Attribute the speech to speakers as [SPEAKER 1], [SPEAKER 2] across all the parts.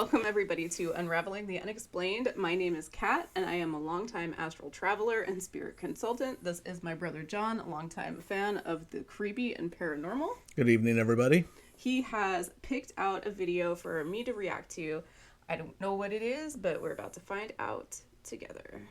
[SPEAKER 1] Welcome everybody to Unraveling the Unexplained. My name is Kat, and I am a longtime astral traveler and spirit consultant. This is my brother John, a longtime fan of the creepy and paranormal.
[SPEAKER 2] Good evening, everybody.
[SPEAKER 1] He has picked out a video for me to react to. I don't know what it is, but we're about to find out together.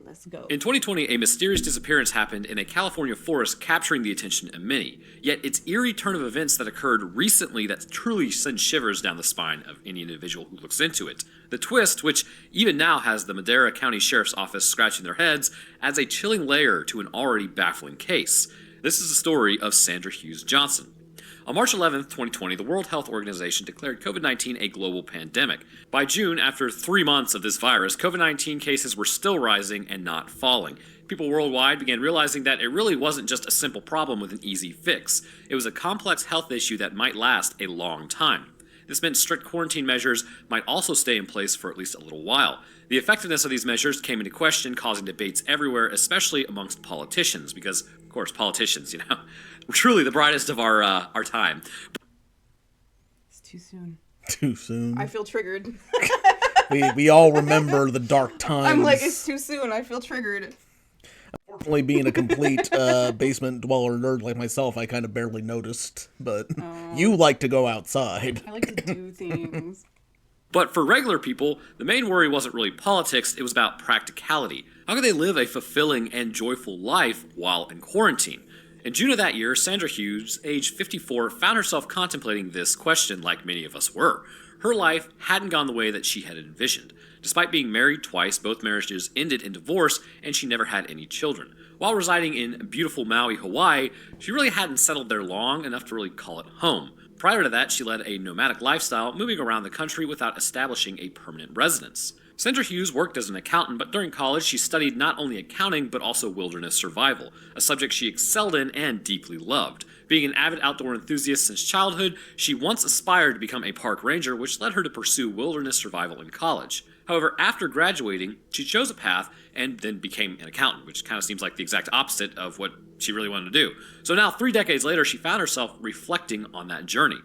[SPEAKER 1] Let's go.
[SPEAKER 3] In 2020, a mysterious disappearance happened in a California forest, capturing the attention of many. Yet its eerie turn of events that occurred recently that truly sends shivers down the spine of any individual who looks into it. The twist, which even now has the Madera County Sheriff's Office scratching their heads, adds a chilling layer to an already baffling case. This is the story of Sandra Hughes Johnson. On March 11, 2020, the World Health Organization declared COVID-19 a global pandemic. By June, after 3 months of this virus, COVID-19 cases were still rising and not falling. People worldwide began realizing that it really wasn't just a simple problem with an easy fix. It was a complex health issue that might last a long time. This meant strict quarantine measures might also stay in place for at least a little while. The effectiveness of these measures came into question, causing debates everywhere, especially amongst politicians, because, of course, politicians, truly the brightest of our time.
[SPEAKER 1] It's too soon.
[SPEAKER 2] Too soon.
[SPEAKER 1] I feel triggered.
[SPEAKER 2] we all remember the dark times.
[SPEAKER 1] I'm like, it's too soon. I feel triggered.
[SPEAKER 2] Unfortunately, being a complete basement dweller nerd like myself, I kind of barely noticed. But you like to go outside.
[SPEAKER 1] I like to do things.
[SPEAKER 3] But for regular people, the main worry wasn't really politics, it was about practicality. How could they live a fulfilling and joyful life while in quarantine? In June of that year, Sandra Hughes, age 54, found herself contemplating this question like many of us were. Her life hadn't gone the way that she had envisioned. Despite being married twice, both marriages ended in divorce, and she never had any children. While residing in beautiful Maui, Hawaii, she really hadn't settled there long enough to really call it home. Prior to that, she led a nomadic lifestyle, moving around the country without establishing a permanent residence. Sandra Hughes worked as an accountant, but during college she studied not only accounting but also wilderness survival, a subject she excelled in and deeply loved. Being an avid outdoor enthusiast since childhood, she once aspired to become a park ranger, which led her to pursue wilderness survival in college. However, after graduating, she chose a path and then became an accountant, which kind of seems like the exact opposite of what she really wanted to do. So now, 3 decades later, she found herself reflecting on that journey.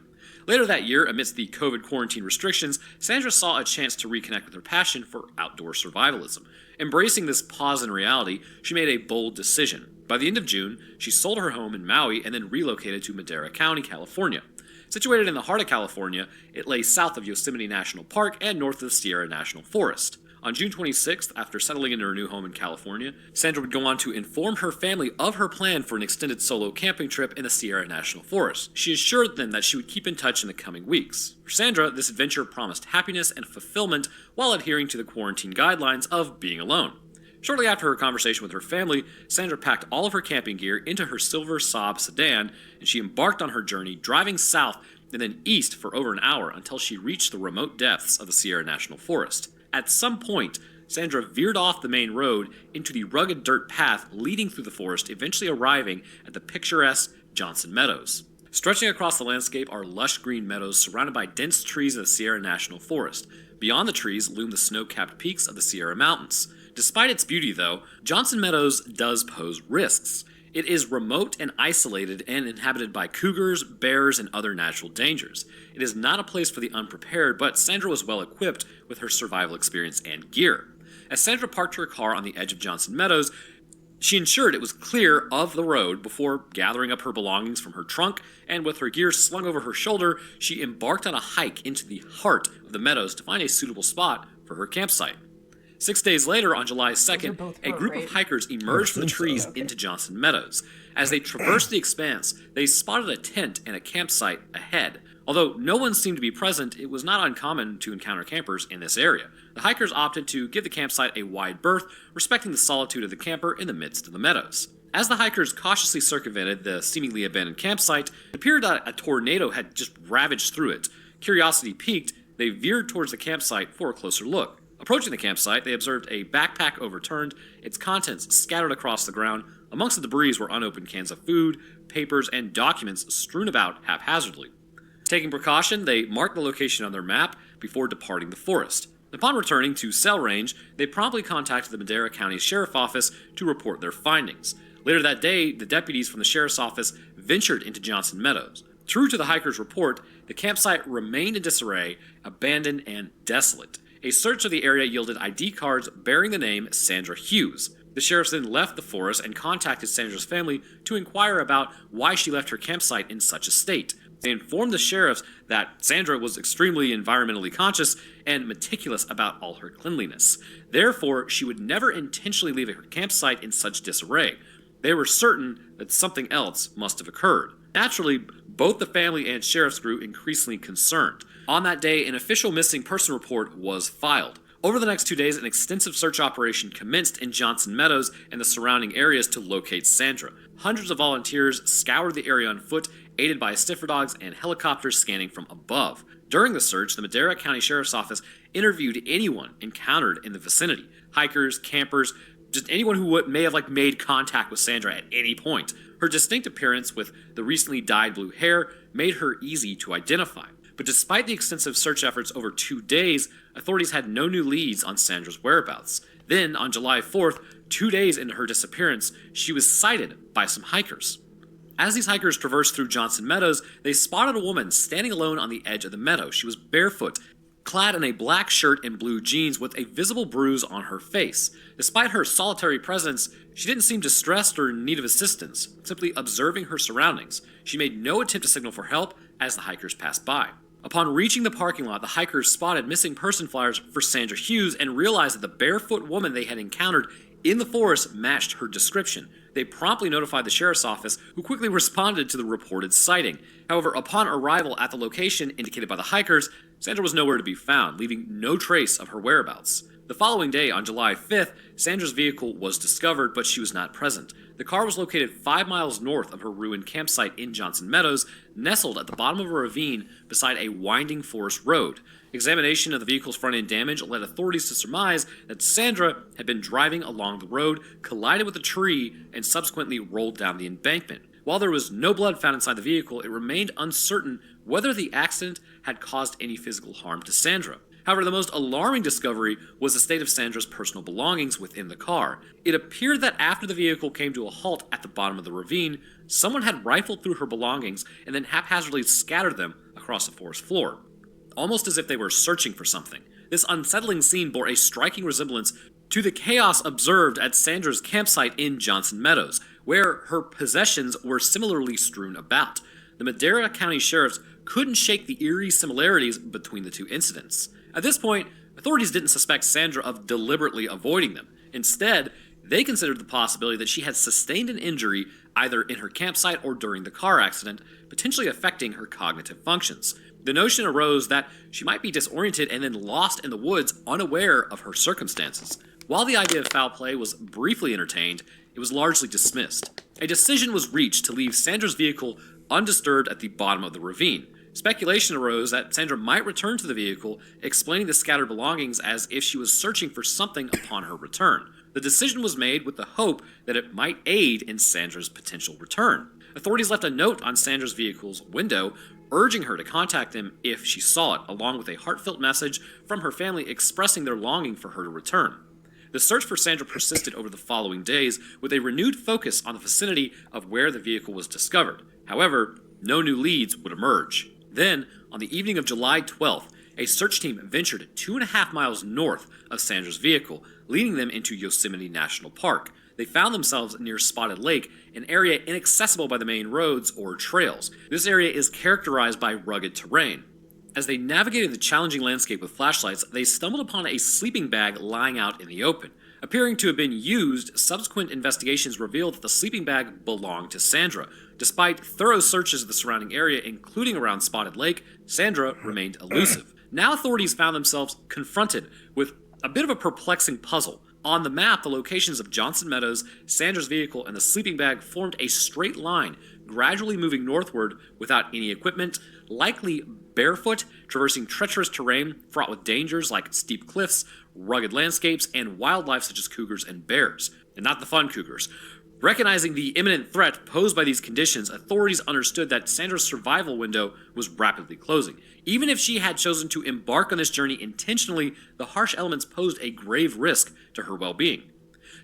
[SPEAKER 3] Later that year, amidst the COVID quarantine restrictions, Sandra saw a chance to reconnect with her passion for outdoor survivalism. Embracing this pause in reality, she made a bold decision. By the end of June, she sold her home in Maui and then relocated to Madera County, California. Situated in the heart of California, it lay south of Yosemite National Park and north of the Sierra National Forest. On June 26th, after settling into her new home in California, Sandra would go on to inform her family of her plan for an extended solo camping trip in the Sierra National Forest. She assured them that she would keep in touch in the coming weeks. For Sandra, this adventure promised happiness and fulfillment while adhering to the quarantine guidelines of being alone. Shortly after her conversation with her family, Sandra packed all of her camping gear into her silver Saab sedan, and she embarked on her journey, driving south and then east for over an hour until she reached the remote depths of the Sierra National Forest. At some point, Sandra veered off the main road into the rugged dirt path leading through the forest, eventually arriving at the picturesque Johnson Meadows. Stretching across the landscape are lush green meadows surrounded by dense trees of the Sierra National Forest. Beyond the trees loom the snow-capped peaks of the Sierra Mountains. Despite its beauty, though, Johnson Meadows does pose risks. It is remote and isolated and inhabited by cougars, bears, and other natural dangers. It is not a place for the unprepared, but Sandra was well equipped with her survival experience and gear. As Sandra parked her car on the edge of Johnson Meadows, she ensured it was clear of the road before gathering up her belongings from her trunk, and with her gear slung over her shoulder, she embarked on a hike into the heart of the meadows to find a suitable spot for her campsite. 6 days later, on July 2nd, a group of hikers emerged from the trees into Johnson Meadows. As they traversed the expanse, they spotted a tent and a campsite ahead. Although no one seemed to be present, it was not uncommon to encounter campers in this area. The hikers opted to give the campsite a wide berth, respecting the solitude of the camper in the midst of the meadows. As the hikers cautiously circumvented the seemingly abandoned campsite, it appeared that a tornado had just ravaged through it. Curiosity piqued, they veered towards the campsite for a closer look. Approaching the campsite, they observed a backpack overturned, its contents scattered across the ground. Amongst the debris were unopened cans of food, papers, and documents strewn about haphazardly. Taking precaution, they marked the location on their map before departing the forest. Upon returning to cell range, they promptly contacted the Madera County Sheriff's Office to report their findings. Later that day, the deputies from the Sheriff's Office ventured into Johnson Meadows. True to the hikers' report, they The campsite remained in disarray, abandoned and desolate. A search of the area yielded ID cards bearing the name Sandra Hughes. The sheriffs then left the forest and contacted Sandra's family to inquire about why she left her campsite in such a state. They informed the sheriffs that Sandra was extremely environmentally conscious and meticulous about all her cleanliness. Therefore, she would never intentionally leave her campsite in such disarray. They were certain that something else must have occurred. Naturally, both the family and sheriffs grew increasingly concerned. On that day, an official missing person report was filed. Over the next 2 days, an extensive search operation commenced in Johnson Meadows and the surrounding areas to locate Sandra. Hundreds of volunteers scoured the area on foot, aided by sniffer dogs and helicopters scanning from above. During the search, the Madera County Sheriff's Office interviewed anyone encountered in the vicinity. Hikers, campers, just anyone who may have made contact with Sandra at any point. Her distinct appearance with the recently dyed blue hair made her easy to identify. But despite the extensive search efforts over 2 days, authorities had no new leads on Sandra's whereabouts. Then, on July 4th, 2 days into her disappearance, she was sighted by some hikers. As these hikers traversed through Johnson Meadows, they spotted a woman standing alone on the edge of the meadow. She was barefoot, clad in a black shirt and blue jeans with a visible bruise on her face. Despite her solitary presence, she didn't seem distressed or in need of assistance, simply observing her surroundings. She made no attempt to signal for help as the hikers passed by. Upon reaching the parking lot, the hikers spotted missing person flyers for Sandra Hughes and realized that the barefoot woman they had encountered in the forest matched her description. They promptly notified the sheriff's office, who quickly responded to the reported sighting. However, upon arrival at the location indicated by the hikers, Sandra was nowhere to be found, leaving no trace of her whereabouts. The following day, on July 5th, Sandra's vehicle was discovered, but she was not present. The car was located 5 miles north of her ruined campsite in Johnson Meadows, nestled at the bottom of a ravine beside a winding forest road. Examination of the vehicle's front-end damage led authorities to surmise that Sandra had been driving along the road, collided with a tree, and subsequently rolled down the embankment. While there was no blood found inside the vehicle, it remained uncertain whether the accident had caused any physical harm to Sandra. However, the most alarming discovery was the state of Sandra's personal belongings within the car. It appeared that after the vehicle came to a halt at the bottom of the ravine, someone had rifled through her belongings and then haphazardly scattered them across the forest floor, almost as if they were searching for something. This unsettling scene bore a striking resemblance to the chaos observed at Sandra's campsite in Johnson Meadows, where her possessions were similarly strewn about. The Madera County Sheriffs couldn't shake the eerie similarities between the two incidents. At this point, authorities didn't suspect Sandra of deliberately avoiding them. Instead, they considered the possibility that she had sustained an injury either in her campsite or during the car accident, potentially affecting her cognitive functions. The notion arose that she might be disoriented and then lost in the woods, unaware of her circumstances. While the idea of foul play was briefly entertained, it was largely dismissed. A decision was reached to leave Sandra's vehicle undisturbed at the bottom of the ravine. Speculation arose that Sandra might return to the vehicle, explaining the scattered belongings as if she was searching for something upon her return. The decision was made with the hope that it might aid in Sandra's potential return. Authorities left a note on Sandra's vehicle's window, urging her to contact them if she saw it, along with a heartfelt message from her family expressing their longing for her to return. The search for Sandra persisted over the following days, with a renewed focus on the vicinity of where the vehicle was discovered. However, no new leads would emerge. Then, on the evening of July 12th, a search team ventured 2.5 miles north of Sandra's vehicle, leading them into Yosemite National Park. They found themselves near Spotted Lake, an area inaccessible by the main roads or trails. This area is characterized by rugged terrain. As they navigated the challenging landscape with flashlights, they stumbled upon a sleeping bag lying out in the open. Appearing to have been used, subsequent investigations revealed that the sleeping bag belonged to Sandra. Despite thorough searches of the surrounding area, including around Spotted Lake, Sandra remained elusive. Now authorities found themselves confronted with a bit of a perplexing puzzle. On the map, the locations of Johnson Meadows, Sandra's vehicle, and the sleeping bag formed a straight line, gradually moving northward without any equipment, likely barefoot, traversing treacherous terrain fraught with dangers like steep cliffs, rugged landscapes, and wildlife such as cougars and bears. And not the fun cougars. Recognizing the imminent threat posed by these conditions, authorities understood that Sandra's survival window was rapidly closing. Even if she had chosen to embark on this journey intentionally, the harsh elements posed a grave risk to her well-being.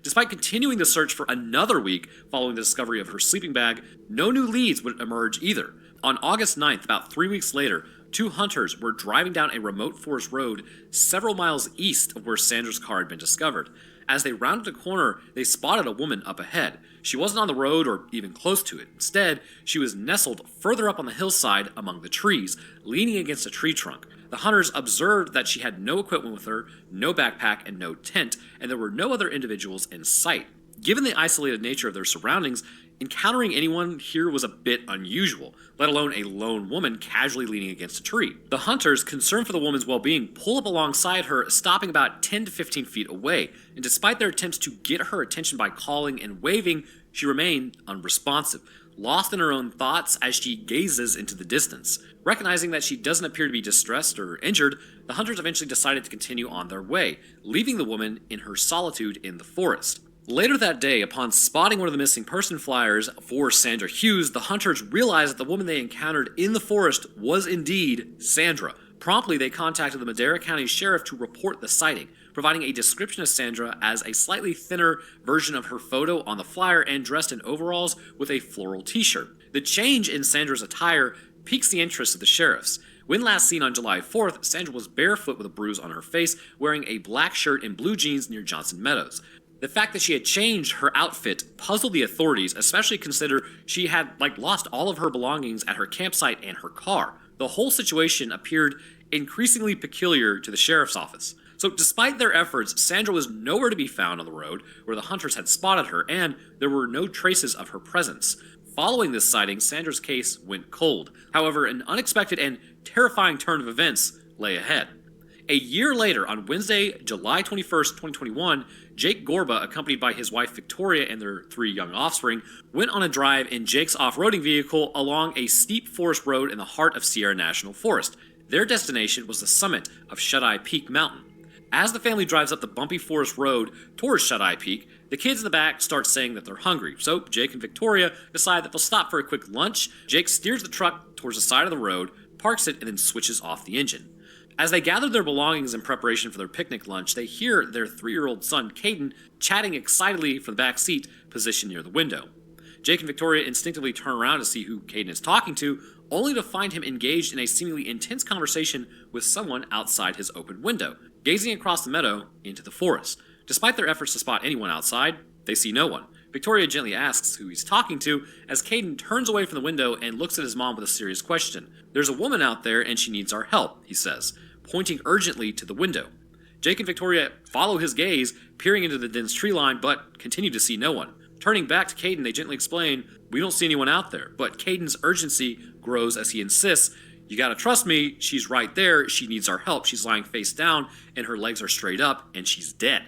[SPEAKER 3] Despite continuing the search for another week following the discovery of her sleeping bag, no new leads would emerge either. On August 9th, about 3 weeks later, 2 hunters were driving down a remote forest road several miles east of where Sandra's car had been discovered. As they rounded a corner, they spotted a woman up ahead. She wasn't on the road or even close to it. Instead, she was nestled further up on the hillside among the trees, leaning against a tree trunk. The hunters observed that she had no equipment with her, no backpack, and no tent, and there were no other individuals in sight. Given the isolated nature of their surroundings, encountering anyone here was a bit unusual, let alone a lone woman casually leaning against a tree. The hunters, concerned for the woman's well-being, pull up alongside her, stopping about 10 to 15 feet away, and despite their attempts to get her attention by calling and waving, she remained unresponsive, lost in her own thoughts as she gazes into the distance. Recognizing that she doesn't appear to be distressed or injured, the hunters eventually decided to continue on their way, leaving the woman in her solitude in the forest. Later that day, upon spotting one of the missing person flyers for Sandra Hughes, the hunters realized that the woman they encountered in the forest was indeed Sandra. Promptly, they contacted the Madera County Sheriff to report the sighting, providing a description of Sandra as a slightly thinner version of her photo on the flyer and dressed in overalls with a floral t-shirt. The change in Sandra's attire piques the interest of the sheriffs. When last seen on July 4th, Sandra was barefoot with a bruise on her face, wearing a black shirt and blue jeans near Johnson Meadows. The fact that she had changed her outfit puzzled the authorities, especially consider she had lost all of her belongings at her campsite and her car. The whole situation appeared increasingly peculiar to the sheriff's office. So despite their efforts, Sandra was nowhere to be found on the road where the hunters had spotted her, and there were no traces of her presence. Following this sighting, Sandra's case went cold. However, an unexpected and terrifying turn of events lay ahead. A year later, on Wednesday, July 21st, 2021, Jake Gorba, accompanied by his wife Victoria and their 3 young offspring, went on a drive in Jake's off-roading vehicle along a steep forest road in the heart of Sierra National Forest. Their destination was the summit of Shut-Eye Peak Mountain. As the family drives up the bumpy forest road towards Shut-Eye Peak, the kids in the back start saying that they're hungry, so Jake and Victoria decide that they'll stop for a quick lunch. Jake steers the truck towards the side of the road, parks it, and then switches off the engine. As they gather their belongings in preparation for their picnic lunch, they hear their 3-year-old son, Caden, chatting excitedly from the back seat, positioned near the window. Jake and Victoria instinctively turn around to see who Caden is talking to, only to find him engaged in a seemingly intense conversation with someone outside his open window, gazing across the meadow into the forest. Despite their efforts to spot anyone outside, they see no one. Victoria gently asks who he's talking to as Caden turns away from the window and looks at his mom with a serious question. "There's a woman out there and she needs our help," he says, pointing urgently to the window. Jake and Victoria follow his gaze, peering into the dense tree line, but continue to see no one. Turning back to Caden, they gently explain, "We don't see anyone out there," but Caden's urgency grows as he insists, "You gotta trust me, she's right there, she needs our help, she's lying face down, and her legs are straight up, and she's dead."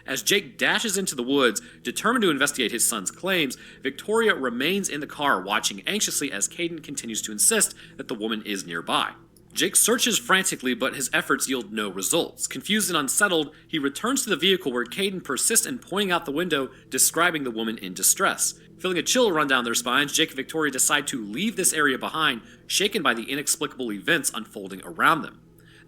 [SPEAKER 3] As Jake dashes into the woods, determined to investigate his son's claims, Victoria remains in the car, watching anxiously as Caden continues to insist that the woman is nearby. Jake searches frantically, but his efforts yield no results. Confused and unsettled, he returns to the vehicle where Caden persists in pointing out the window, describing the woman in distress. Feeling a chill run down their spines, Jake and Victoria decide to leave this area behind, shaken by the inexplicable events unfolding around them.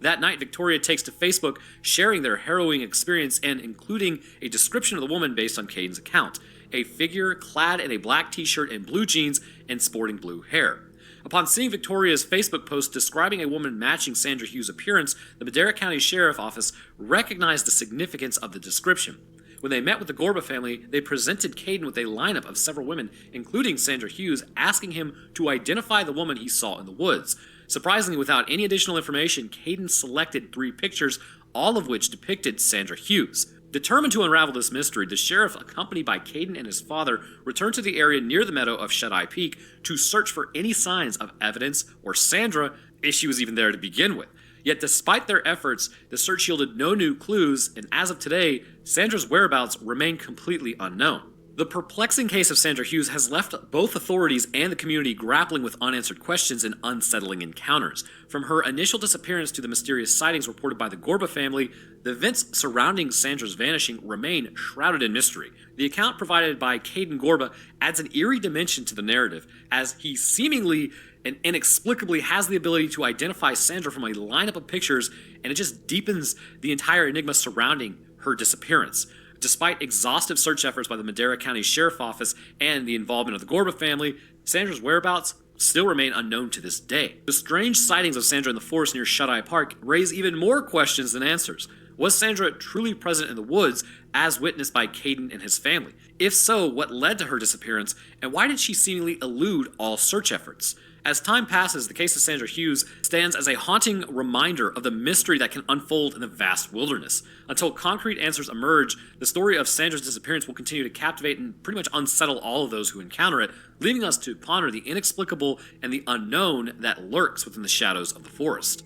[SPEAKER 3] That night, Victoria takes to Facebook, sharing their harrowing experience and including a description of the woman based on Caden's account, a figure clad in a black t-shirt and blue jeans and sporting blue hair. Upon seeing Victoria's Facebook post describing a woman matching Sandra Hughes' appearance, the Madera County Sheriff Office recognized the significance of the description. When they met with the Gorba family, they presented Caden with a lineup of several women, including Sandra Hughes, asking him to identify the woman he saw in the woods. Surprisingly, without any additional information, Caden selected 3 pictures, all of which depicted Sandra Hughes. Determined to unravel this mystery, the sheriff, accompanied by Caden and his father, returned to the area near the meadow of Shut-Eye Peak to search for any signs of evidence or Sandra, if she was even there to begin with. Yet despite their efforts, the search yielded no new clues, and as of today, Sandra's whereabouts remain completely unknown. The perplexing case of Sandra Hughes has left both authorities and the community grappling with unanswered questions and unsettling encounters. From her initial disappearance to the mysterious sightings reported by the Gorba family, the events surrounding Sandra's vanishing remain shrouded in mystery. The account provided by Caden Gorba adds an eerie dimension to the narrative, as he seemingly and inexplicably has the ability to identify Sandra from a lineup of pictures, and it just deepens the entire enigma surrounding her disappearance. Despite exhaustive search efforts by the Madera County Sheriff Office and the involvement of the Gorba family, Sandra's whereabouts still remain unknown to this day. The strange sightings of Sandra in the forest near Shut-Eye Park raise even more questions than answers. Was Sandra truly present in the woods, as witnessed by Caden and his family? If so, what led to her disappearance, and why did she seemingly elude all search efforts? As time passes, the case of Sandra Hughes stands as a haunting reminder of the mystery that can unfold in the vast wilderness. Until concrete answers emerge, the story of Sandra's disappearance will continue to captivate and pretty much unsettle all of those who encounter it, leaving us to ponder the inexplicable and the unknown that lurks within the shadows of the forest.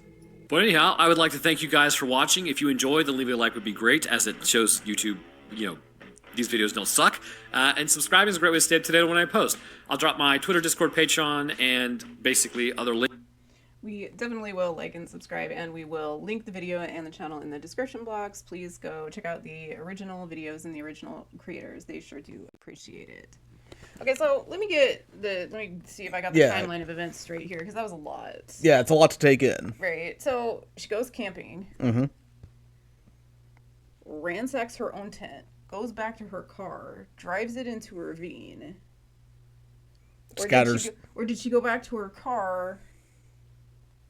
[SPEAKER 3] But anyhow, I would like to thank you guys for watching. If you enjoyed, then leaving a like would be great, as it shows YouTube, these videos don't suck. And subscribing is a great way to stay up to date when I post. I'll drop my Twitter, Discord, Patreon, and basically other links.
[SPEAKER 1] We definitely will like and subscribe, and we will link the video and the channel in the description box. Please go check out the original videos and the original creators. They sure do appreciate it. Okay, so let me see if I got the timeline of events straight here, because that was a lot.
[SPEAKER 2] Yeah, it's a lot to take in.
[SPEAKER 1] Right. So she goes camping.
[SPEAKER 2] Mm-hmm.
[SPEAKER 1] Ransacks her own tent. Goes back to her car. Drives it into a ravine.
[SPEAKER 2] Scatters.
[SPEAKER 1] Or did she go back to her car,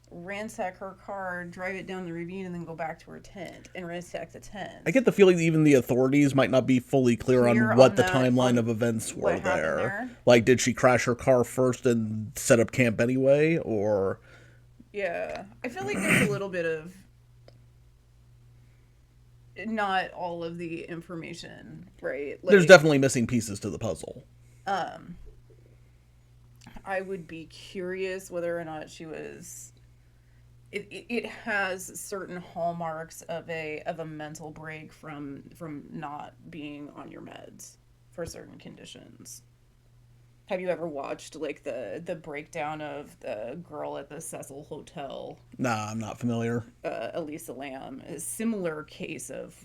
[SPEAKER 1] ransack her car, drive it down the ravine, and then go back to her tent and ransack the tent?
[SPEAKER 2] I get the feeling that even the authorities might not be fully clear on what the timeline of events were there. Like, did she crash her car first and set up camp anyway, or...
[SPEAKER 1] Yeah. I feel like there's a little bit of... not all of the information, right? Like,
[SPEAKER 2] there's definitely missing pieces to the puzzle.
[SPEAKER 1] I would be curious whether or not she was... It has certain hallmarks of a mental break from not being on your meds for certain conditions. Have you ever watched like the breakdown of the girl at the Cecil Hotel?
[SPEAKER 2] Nah, I'm not familiar.
[SPEAKER 1] Elisa Lam, a similar case of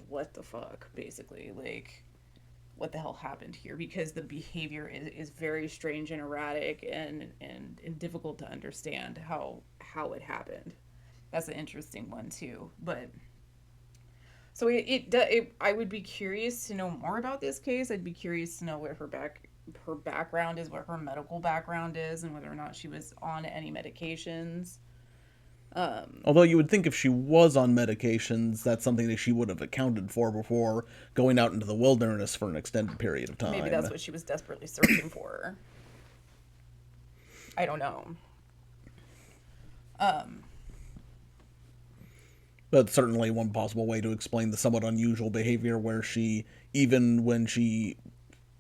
[SPEAKER 1] what the fuck, basically, like what the hell happened here, because the behavior is very strange and erratic and difficult to understand how it happened. That's an interesting one too. But so I would be curious to know more about this case. I'd be curious to know what her background is, what her medical background is, and whether or not she was on any medications.
[SPEAKER 2] Although you would think if she was on medications, that's something that she would have accounted for before going out into the wilderness for an extended period of time.
[SPEAKER 1] Maybe that's what she was desperately searching for. I don't know.
[SPEAKER 2] But certainly one possible way to explain the somewhat unusual behavior where she, even when she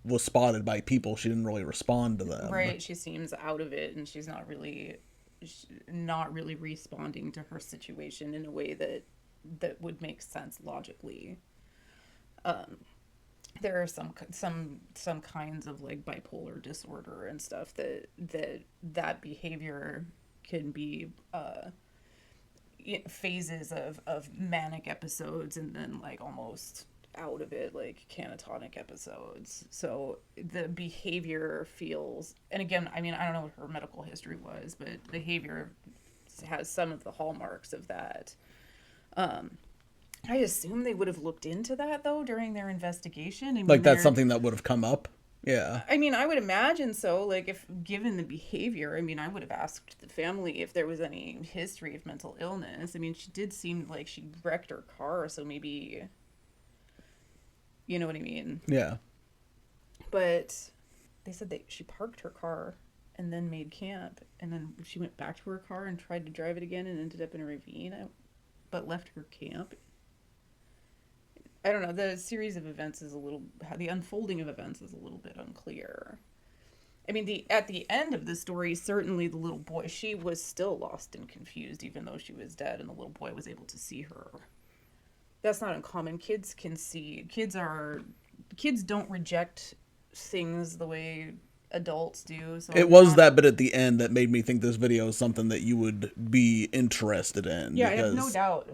[SPEAKER 2] was spotted by people, she didn't really respond to them.
[SPEAKER 1] Right, she seems out of it, and she's not really responding to her situation in a way that would make sense logically. There are some kinds of like bipolar disorder and stuff that behavior can be phases of manic episodes and then like almost out of it, like catatonic episodes. So the behavior feels, and again, I mean, I don't know what her medical history was, but behavior has some of the hallmarks of that. I assume they would have looked into that though during their investigation. I mean,
[SPEAKER 2] like that's something that would have come up. Yeah.
[SPEAKER 1] I mean, I would imagine so. Like, if given the behavior, I mean, I would have asked the family if there was any history of mental illness. I mean, she did seem like she wrecked her car, so maybe, you know what I mean?
[SPEAKER 2] Yeah.
[SPEAKER 1] But they said she parked her car and then made camp, and then she went back to her car and tried to drive it again and ended up in a ravine, but left her camp. I don't know, the series of events is the unfolding of events is a little bit unclear. I mean, at the end of the story, certainly the little boy, she was still lost and confused, even though she was dead, and the little boy was able to see her. That's not uncommon. Kids can see. Kids don't reject things the way adults do. So
[SPEAKER 2] it was that bit at the end that made me think this video is something that you would be interested in.
[SPEAKER 1] Yeah, because... I have no doubt.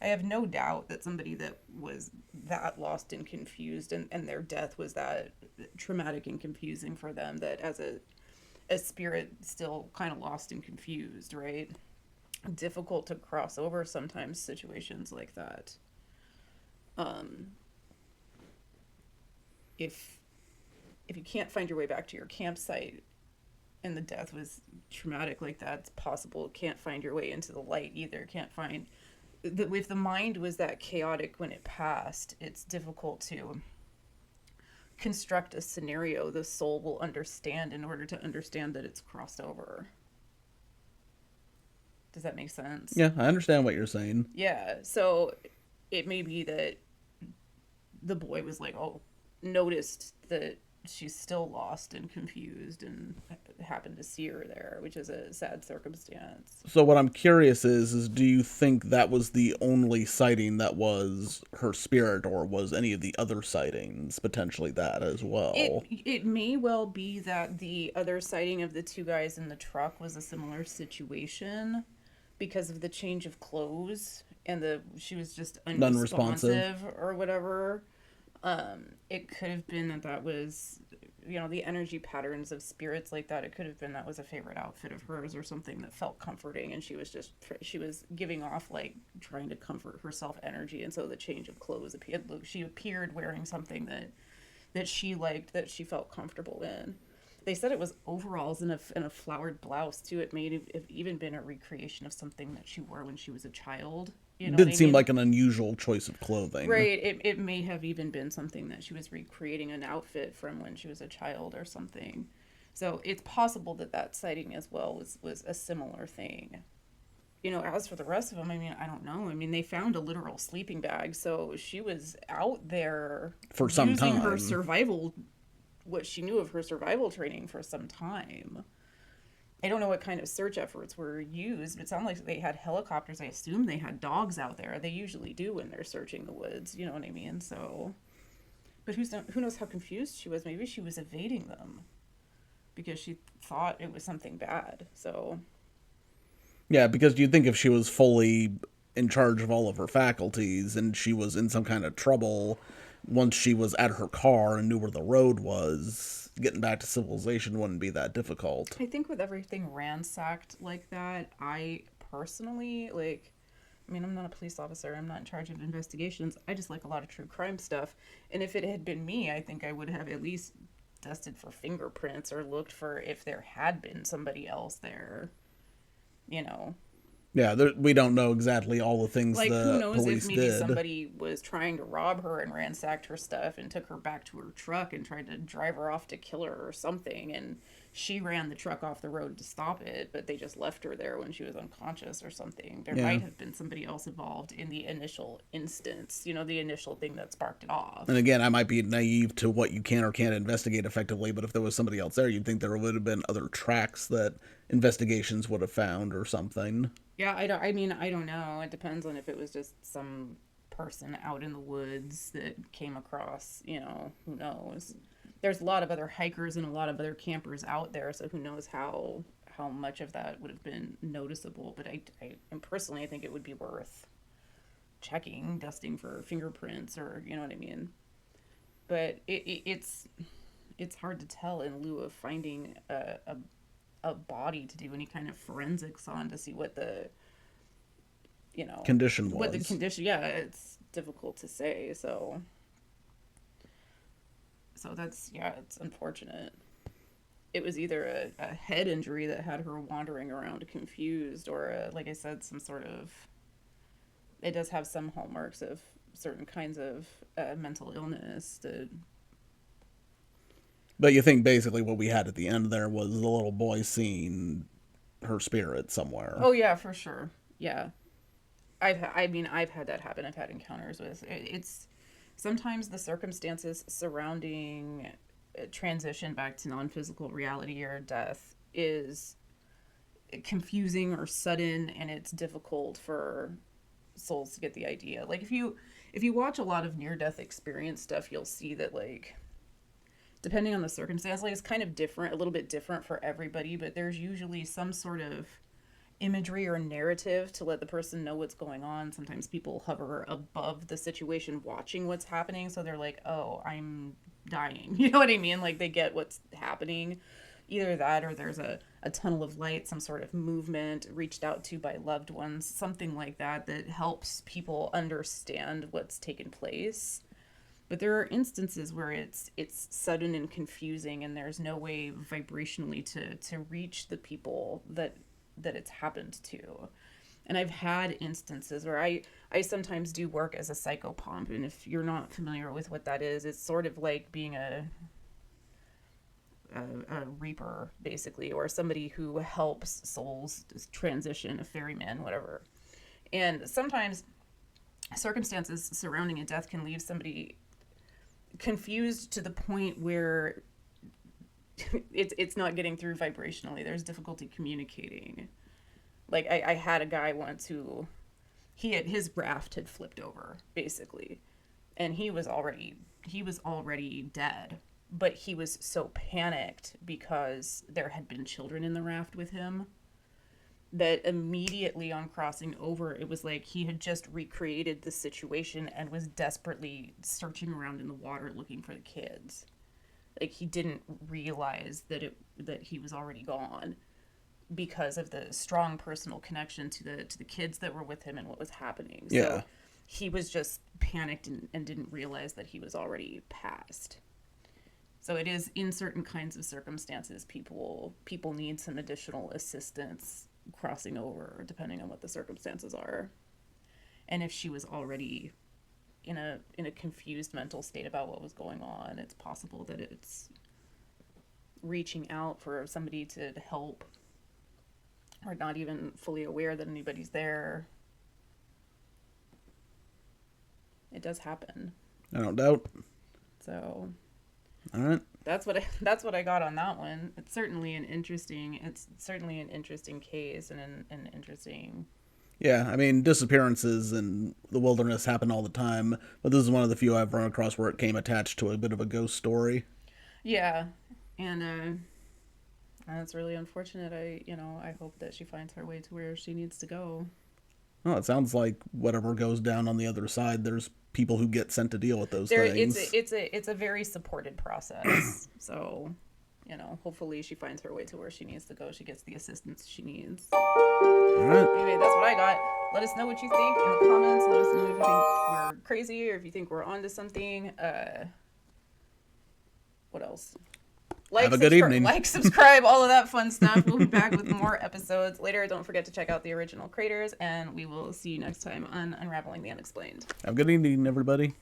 [SPEAKER 1] I have no doubt that somebody that was that lost and confused and their death was that traumatic and confusing for them, that as a spirit still kind of lost and confused, right? Difficult to cross over sometimes situations like that. If you can't find your way back to your campsite, and the death was traumatic like that, it's possible. Can't find your way into the light either. Can't find if the mind was that chaotic when it passed, it's difficult to construct a scenario the soul will understand in order to understand that it's crossed over. Does that make sense?
[SPEAKER 2] Yeah, I understand what you're saying.
[SPEAKER 1] Yeah, so it may be that the boy was like, oh, noticed that she's still lost and confused and happened to see her there, which is a sad circumstance.
[SPEAKER 2] So what I'm curious is do you think that was the only sighting that was her spirit, or was any of the other sightings potentially that as well?
[SPEAKER 1] It may well be that the other sighting of the two guys in the truck was a similar situation because of the change of clothes and she was just unresponsive or whatever. It could have been that was, the energy patterns of spirits like that. It could have been that was a favorite outfit of hers or something that felt comforting, and she was giving off like trying to comfort herself energy, and so the change of clothes appeared. She appeared wearing something that she liked, that she felt comfortable in. They said it was overalls and a flowered blouse too. It may have even been a recreation of something that she wore when she was a child.
[SPEAKER 2] It did seem like an unusual choice of clothing.
[SPEAKER 1] Right. It may have even been something that she was recreating an outfit from when she was a child or something. So it's possible that sighting as well was a similar thing. As for the rest of them, I don't know. They found a literal sleeping bag, so she was out there
[SPEAKER 2] for some time.
[SPEAKER 1] Using her survival, what she knew of her survival training for some time. I don't know what kind of search efforts were used. It sounded like they had helicopters. I assume they had dogs out there. They usually do when they're searching the woods. You know what I mean? So, but who knows how confused she was? Maybe she was evading them because she thought it was something bad. So,
[SPEAKER 2] yeah, because you'd think if she was fully in charge of all of her faculties and she was in some kind of trouble, once she was at her car and knew where the road was, getting back to civilization wouldn't be that difficult.
[SPEAKER 1] I think with everything ransacked like that, I personally, I'm not a police officer. I'm not in charge of investigations. I just like a lot of true crime stuff. And if it had been me, I think I would have at least dusted for fingerprints or looked for if there had been somebody else there,
[SPEAKER 2] Yeah, we don't know exactly all the things the police did.
[SPEAKER 1] Who knows if maybe somebody was trying to rob her and ransacked her stuff and took her back to her truck and tried to drive her off to kill her or something, and she ran the truck off the road to stop it, but they just left her there when she was unconscious or something. There might have been somebody else involved in the initial instance, the initial thing that sparked it off.
[SPEAKER 2] And again, I might be naive to what you can or can't investigate effectively, but if there was somebody else there, you'd think there would have been other tracks that investigations would have found or something.
[SPEAKER 1] Yeah, I don't know. It depends on if it was just some person out in the woods that came across, who knows. There's a lot of other hikers and a lot of other campers out there, so who knows how much of that would have been noticeable. But I personally, I think it would be worth checking, dusting for fingerprints, or you know what I mean. But it's hard to tell in lieu of finding a body to do any kind of forensics on to see what the
[SPEAKER 2] condition was.
[SPEAKER 1] What the condition, yeah, it's difficult to say. So that's, it's unfortunate. It was either a head injury that had her wandering around confused, or like I said, some sort of. It does have some hallmarks of certain kinds of mental illness.
[SPEAKER 2] But you think basically what we had at the end there was the little boy seeing her spirit somewhere.
[SPEAKER 1] Oh yeah, for sure. Yeah. I've had that happen. I've had encounters with it's sometimes the circumstances surrounding transition back to non-physical reality or death is confusing or sudden, and it's difficult for souls to get the idea. Like if you watch a lot of near-death experience stuff, you'll see that depending on the circumstance, it's kind of different, a little bit different for everybody, but there's usually some sort of imagery or narrative to let the person know what's going on. Sometimes people hover above the situation watching what's happening, so they're like, oh, I'm dying. You know what I mean? They get what's happening. Either that, or there's a tunnel of light, some sort of movement reached out to by loved ones, something like that helps people understand what's taken place. But there are instances where it's sudden and confusing, and there's no way vibrationally to reach the people that it's happened to. And I've had instances where I sometimes do work as a psychopomp, and if you're not familiar with what that is, it's sort of like being a reaper, basically, or somebody who helps souls transition, a ferryman, whatever. And sometimes circumstances surrounding a death can leave somebody confused to the point where it's not getting through vibrationally. There's difficulty communicating. Like I had a guy once who his raft had flipped over, basically, and he was already dead, but he was so panicked because there had been children in the raft with him that immediately on crossing over, it was like he had just recreated the situation and was desperately searching around in the water looking for the kids. Like, he didn't realize that he was already gone because of the strong personal connection to the kids that were with him and what was happening.
[SPEAKER 2] Yeah.
[SPEAKER 1] So he was just panicked and didn't realize that he was already passed. So it is, in certain kinds of circumstances, people need some additional assistance crossing over, depending on what the circumstances are. And if she was already in a confused mental state about what was going on, it's possible that it's reaching out for somebody to help, or not even fully aware that anybody's there. It does happen.
[SPEAKER 2] I don't doubt.
[SPEAKER 1] So,
[SPEAKER 2] all right.
[SPEAKER 1] That's what I got on that one. It's certainly an interesting case and an interesting.
[SPEAKER 2] Yeah, I mean, disappearances in the wilderness happen all the time, but this is one of the few I've run across where it came attached to a bit of a ghost story.
[SPEAKER 1] Yeah, and it's really unfortunate. I hope that she finds her way to where she needs to go.
[SPEAKER 2] Well, it sounds like whatever goes down on the other side, there's people who get sent to deal with those things.
[SPEAKER 1] It's a very supported process. So, hopefully she finds her way to where she needs to go. She gets the assistance she needs.
[SPEAKER 2] All right.
[SPEAKER 1] Anyway, that's what I got. Let us know what you think in the comments. Let us know if you think we're crazy or if you think we're onto something. What else?
[SPEAKER 2] Have a good evening.
[SPEAKER 1] Like, subscribe, all of that fun stuff. We'll be back with more episodes later. Don't forget to check out the original creators, and we will see you next time on Unraveling the Unexplained.
[SPEAKER 2] Have a good evening, everybody.